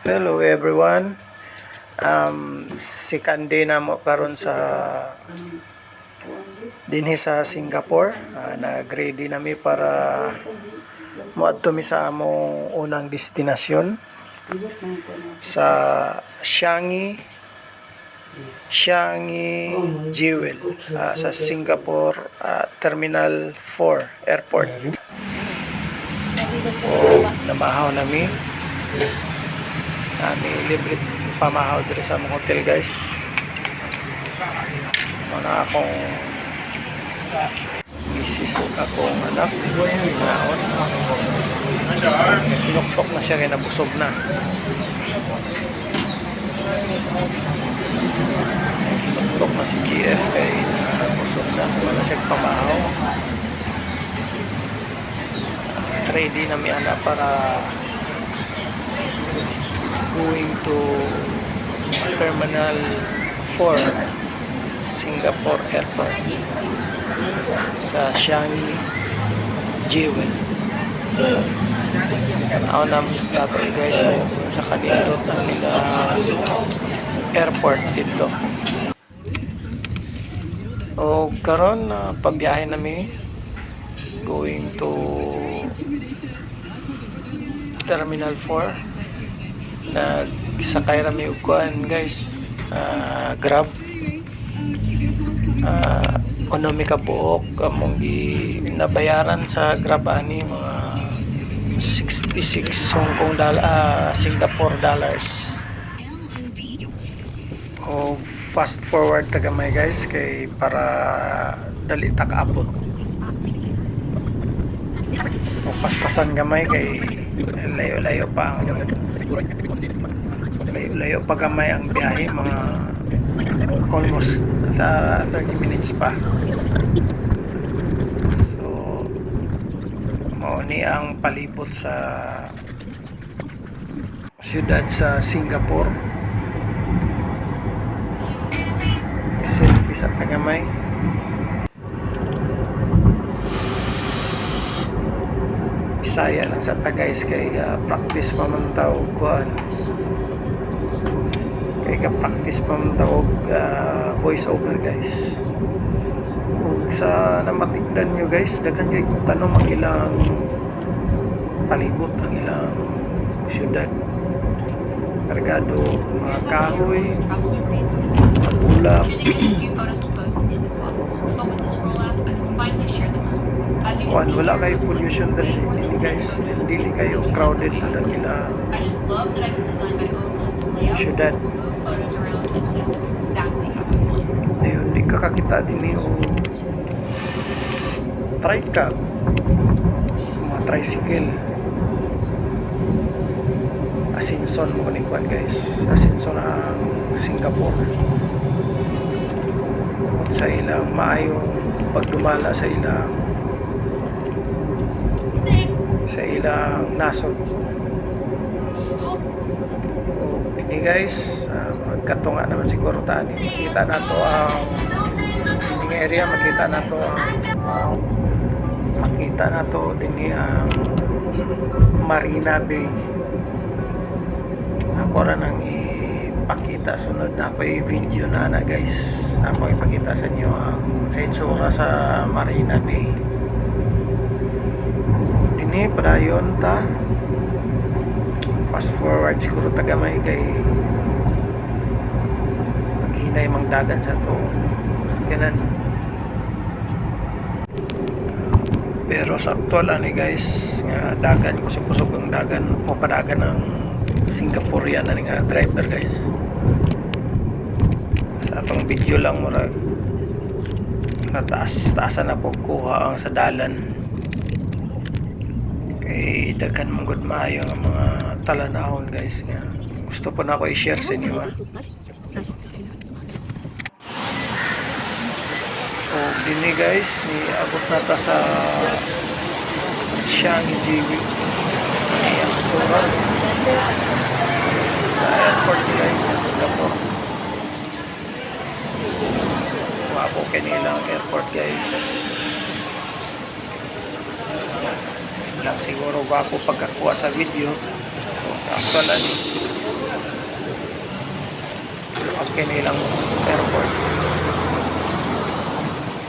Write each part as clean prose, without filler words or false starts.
Hello everyone. Second day na mo karon sa dinhi sa Singapore. Nag-ready nami para moadto mi sa among unang destinasyon sa Changi Jewel sa Singapore Terminal 4 Airport. Namahaw nami. Libre pamahaw diri sa among hotel, guys. Mga akong misis ug akong anak naon. Kinuktok na siya kay nabusog na. Kinuktok na si GF kay nabusog na. Wala siya pamahaw. Ready na mi ana para going to Terminal 4 Singapore Airport sa Changi Jewel. Ako na dato guys sa kanindot ang airport dito. O karon pabiyahe nami going to Terminal 4. Nagsakay rami og kuan guys, Grab. Ano mi kabuok among nabayaran sa Grab ani mga 66 Singapore dollars. O fast forward ta gamay guys kay para dali ta kaabot. O paspasan gamay kay layo-layo pa ang layo pa gamay ang biyahe, mga almost 30 minutes pa. So mao ni ang palibot sa siyudad sa Singapore. Selfie sa tagamay. Bisaya lang sa guys kay practice pa man taog kuan. Kay ka-practice pa man taog voice over guys. Ug sa namatigdan nyo guys, daghan kay tanong ang ilang palibot, ang ilang syudad. Kargado mga kahoy, ulap. Kuan wala kay pollution dali guys, dili kayo crowded na dagila syudad. Ayun, di kakakita din yung tricab, mga tricycle. Asinson mo kuning kuan guys, Asinson ang Singapore. Tungod sa ilang maayong pagdumala sa ilang nasod. Ini guys, magkatunga naman siguro tani. Makita na to ang area, makita na to din ang Marina Bay. Ako ra nang ipakita sunod na ako i-video na guys. Ako ipakita sa inyo ang sa itsura sa Marina Bay. Dini padayon ta. Fast forward siguro tagamay kay maghinay mang dagan sa itong sakyanan. Pero sa actual ani guys nga dagan kusog-kusog ang dagan o padagan ng Singaporean ani nga driver guys. Sa atong video lang murag taasan na po kuha ang sa dalan. Kay daghan mong good maayo ang mga talanahon guys nga gusto po na ako i-share sa inyo O dini guys ni abot na ta sa Changi Jewel. Ayan sura sa airport guys sa Singapore. Wapo kanilang airport guys. Lang siguro gwapo pagkakuha sa video. So, sa actual ani Pag kinilang airport.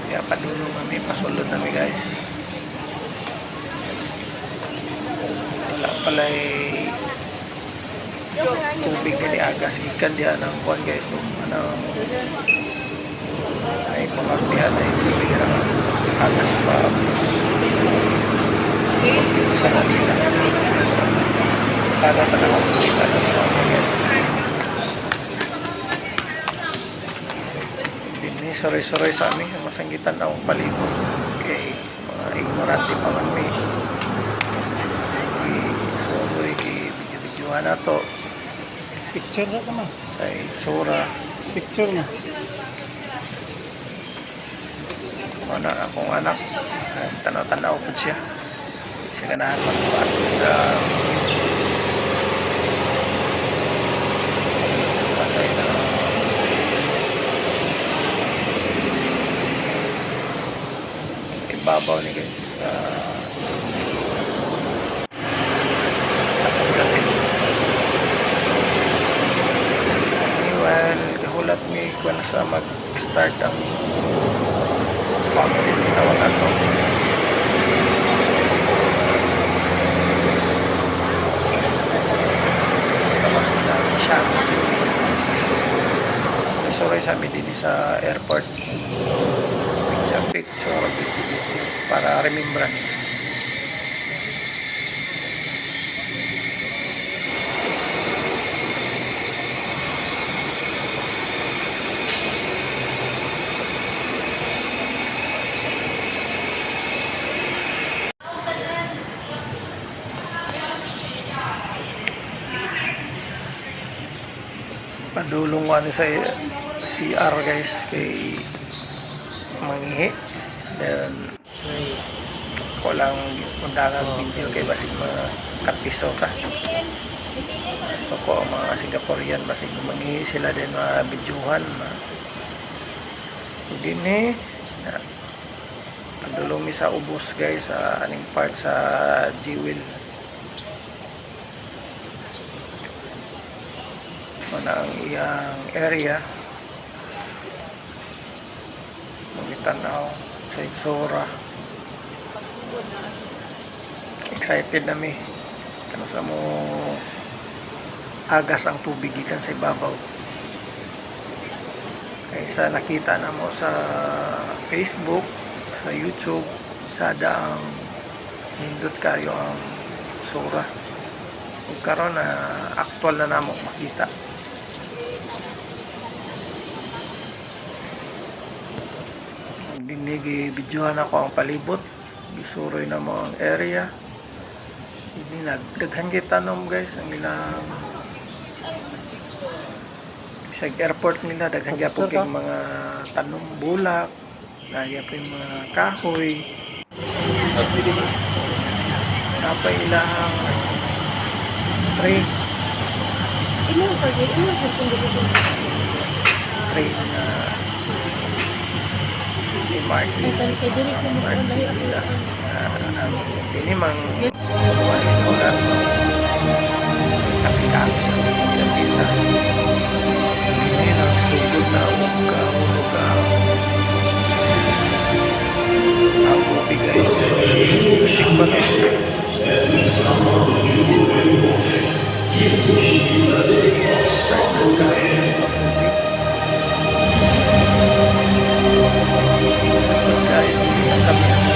Kaya padulong kami, pasulod kami guys. Wala pala tubig ka di agas ikan diyan ang kuan guys. So, ay pamagdihan ay tubig na agas pa. Tapos sa nila. Kada panahon kita na nila guys. Dini soroy-soroy sa amin masanggitan na akong palibot kay mga ignorante pa man may soroy kay video-videohan na to Picture na naman. sa itsura Picture na. mana akong anak tanaw-tanaw po siya ganahan magpato sa video so pasay na sa ibabaw ni guys sa atong dating iwan kahulat ni kung sa mag-start ang fountain tawag ato siya sumisoray sa amin din sa airport picture video para remembrance padulong ko sa CR guys kay mangihi then walang undangang video kay basig mga kapiso ka so ko mga Singaporean basig mangihi sila din mga videohan din padulong mi sa ubos guys sa aning part sa Jewel mana ang iyang area magitanaw sa itsura excited na mi kano sa mo agas ang tubig ikan sa ibabaw kaysa nakita na mo sa Facebook sa YouTube sada ang nindot kayo ang itsura ug karon na aktual na namo makita. Dinigi videohan ako ang palibot gisuroy na mo ang area hindi nagdaghan kay tanom guys ang ilang sa airport nila daghan gyapon kay mga tanom bulak nagyapon mga kahoy napay ilang train na MRT nila ini mang ulan tapi kami sa mga kita ini nagsugod na hulog ang kopi guys music ba na start na tayo kami ang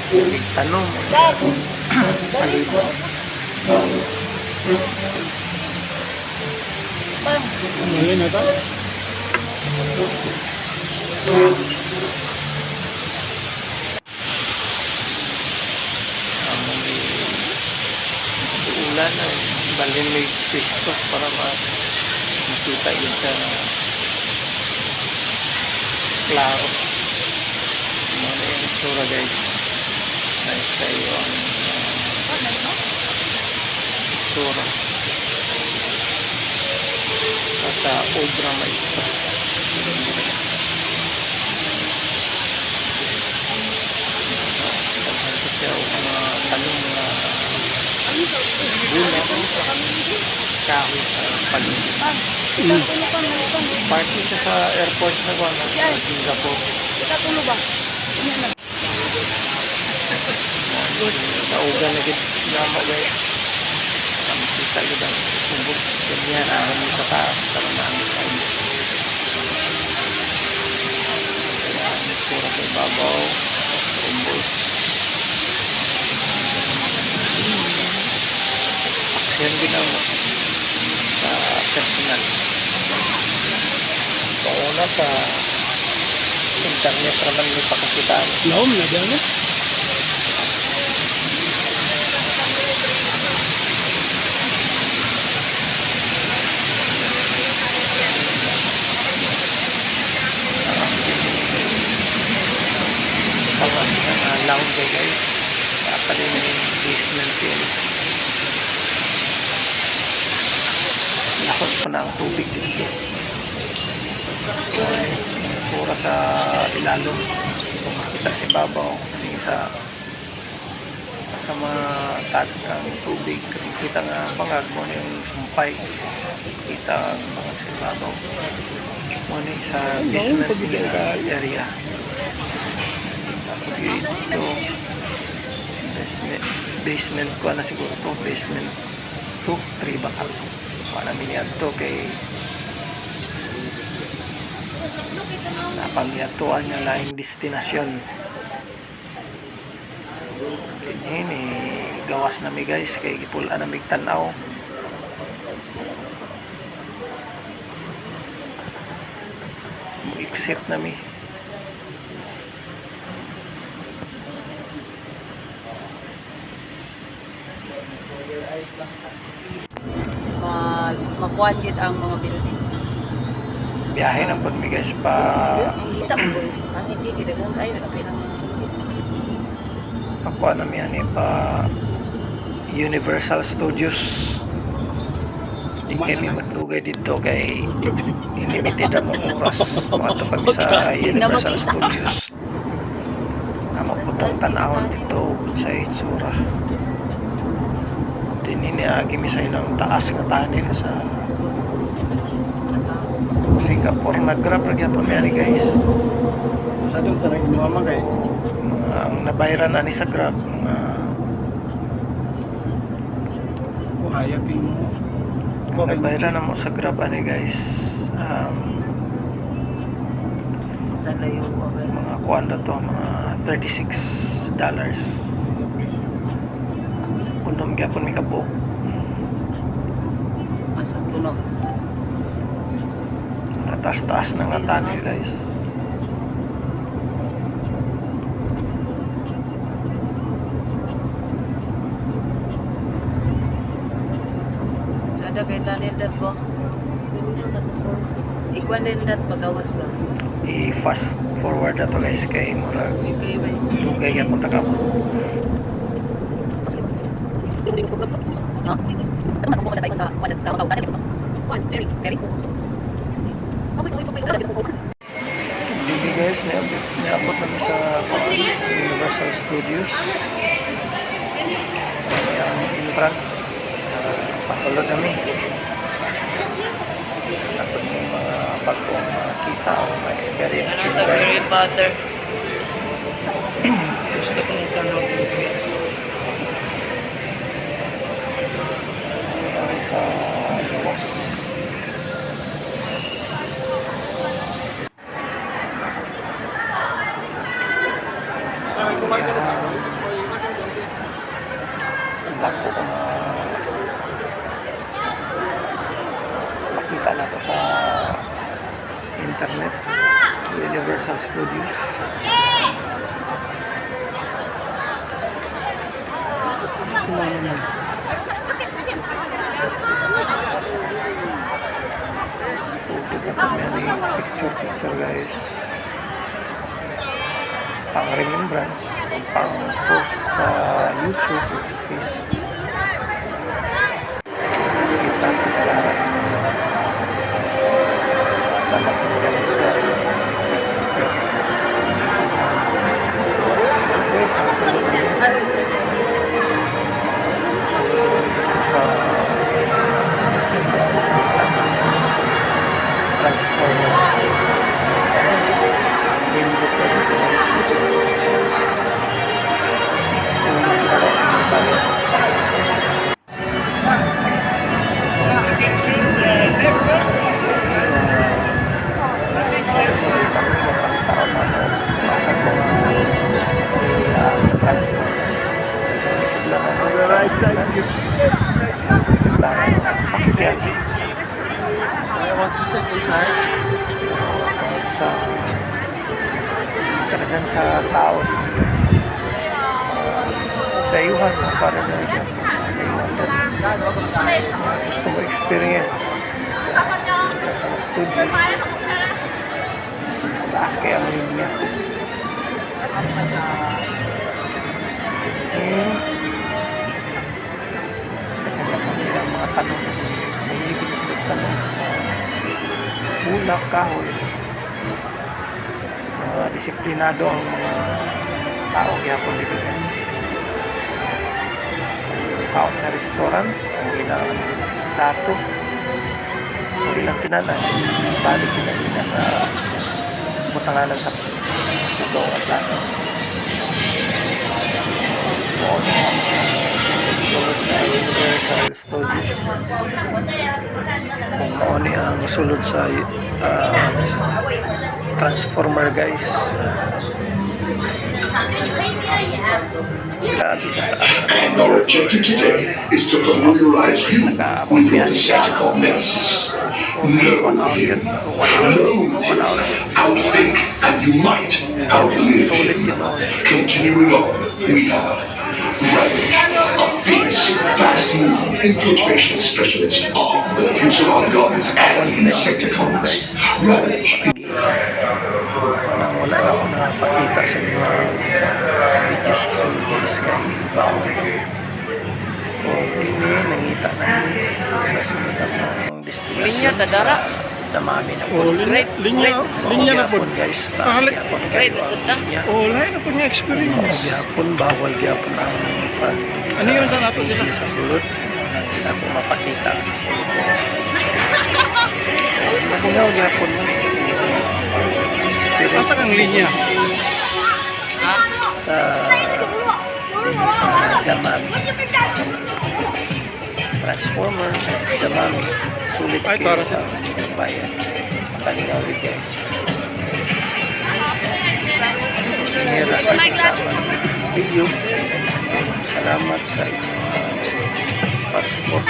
Tanong mo. Palibot. Mali na ito? Ang ulan ay balin may pisto para mas makita yun sa klaro. Ano yung itsura guys. Nice kayo ang itsura. Sa obra maestra. Daghan ko siya o mga talong na gula kahoy sa paligid. Party siya sa airport sa Singapore. Naugan na gid namo guys. Ang kita gid ang ubos ganyan ang sa taas karon na ang sa ubos. Ang sura sa ibabaw, ubos. Saksihan din ang sa personal. Pauna sa internet naman may pakakitaan. Laom na dyan eh. Loud kayo guys. Kapalin na yung basement yun. Lakos pa na ang tubig dito. Sura sa ilalong. Kung makita sa ibabaw. Sa mga tagig ang tubig. Kita nga bangag mo na yung sumpay. Kita ang bangag sa ibabaw. Muna sa basement area. Ito basement ko na siguro to basement 2, 3 baka kuha namin yan to kay napangyatuan nga laing destinasyon din gawas nami guys kay gipulaan namig tanaw exit nami. Makuha dyan ang mga building. Biyahe na po mi guys pa Kita mo po. Ang hindi kidagang kayo. Nakapilang pakuha namin yan pa Universal Studios. Hindi kami maglugay dito kay limited ang mga oras. Mga ito kami sa Universal Studios. Maputang tanawan dito sa itsura. Dininiagi mi sa ilang taas nga tunnel sa Singapore. Nag-grab lagi po niya guys. Sa doon talaga inuama kayo. Ang nabayran na ni sa grab mga Hayap yung... nabayran na mo sa grab ani guys. talayo. Mga kuwan na to mga $36. Unom gyapon mi kabuok. Masang tunog. Taas-taas na nga tunnel guys. Ada kay tanin dat ko. Ikuan din dat pagawas ba? I-fast forward na to guys kay murag Sige ba? dugay yan kung takabot. No? Ano man kung tayo sa mga kanan dito. One, very. Dili guys, niabot namin sa Universal Studios. Ang entrance, pasulod namin. Dapat may mga bagong makita o ma-experience din guys. Potter. Gusto kong tanong. Yan sa gawas. dako kung makita na to sa internet. Universal Studios. So, tignan kami picture guys. Pang remembrance, pang post sa YouTube o sa Facebook. Kita ka sa laran. Basta magpapagalan lugar. Picture. Guys, nakasulod kami. Sulod kami dito sa Transformer. Lindot na dito guys. Sulod na ako ng bayan. Sorry, pang taon na po. Masa ko Transformers. Isod lang ako. Plano ng sakyan. Tungkol sa kanagan sa tao din guys. Dayuhan na foreigner yan. Dayuhan na rin. Gusto mo experience sa studios. Taas kaya ang linya. Kanya po nilang mga tanong guys. May hindi sila tanong sa mga ulak kahoy. Mga disiplinado ang mga tao gyapon dito guys. Kaon sa restaurant, ang ilang dato, ang ilang tinanan, balik nila sa butanganan sa ito at plato. Sulod sa Universal Studios. Kung mauni ang sulod sa Transformer guys. Grabe kataas ang Our objective today is to familiarize you with your Transform Nemesis. Know him, how to think, and you might outlive him. Continuing on, we have Ravage, a fierce, fast-moving infiltration specialist armed with fuselage guns and insecticons. Ravage. Wala na ako nakapakita sa inyo ang video sa sulod guys kay bawal o hindi nangita na sa sulod ang destination Linya, dadara. Damami na po Linya na po. guys taas gyapon kay linya Lain na po niya experience. gyapon bawal gyapon ang pag Ano yun sa nato sila? video sa sulod hindi na po mapakita sa sulod guys nabungaw gyapon experience Asa kang linya? sa Damami Transformer Damami sulit Ay, para sa bayan makalingaw ulit guys inira sa tamang video salamat sa inyong pag-support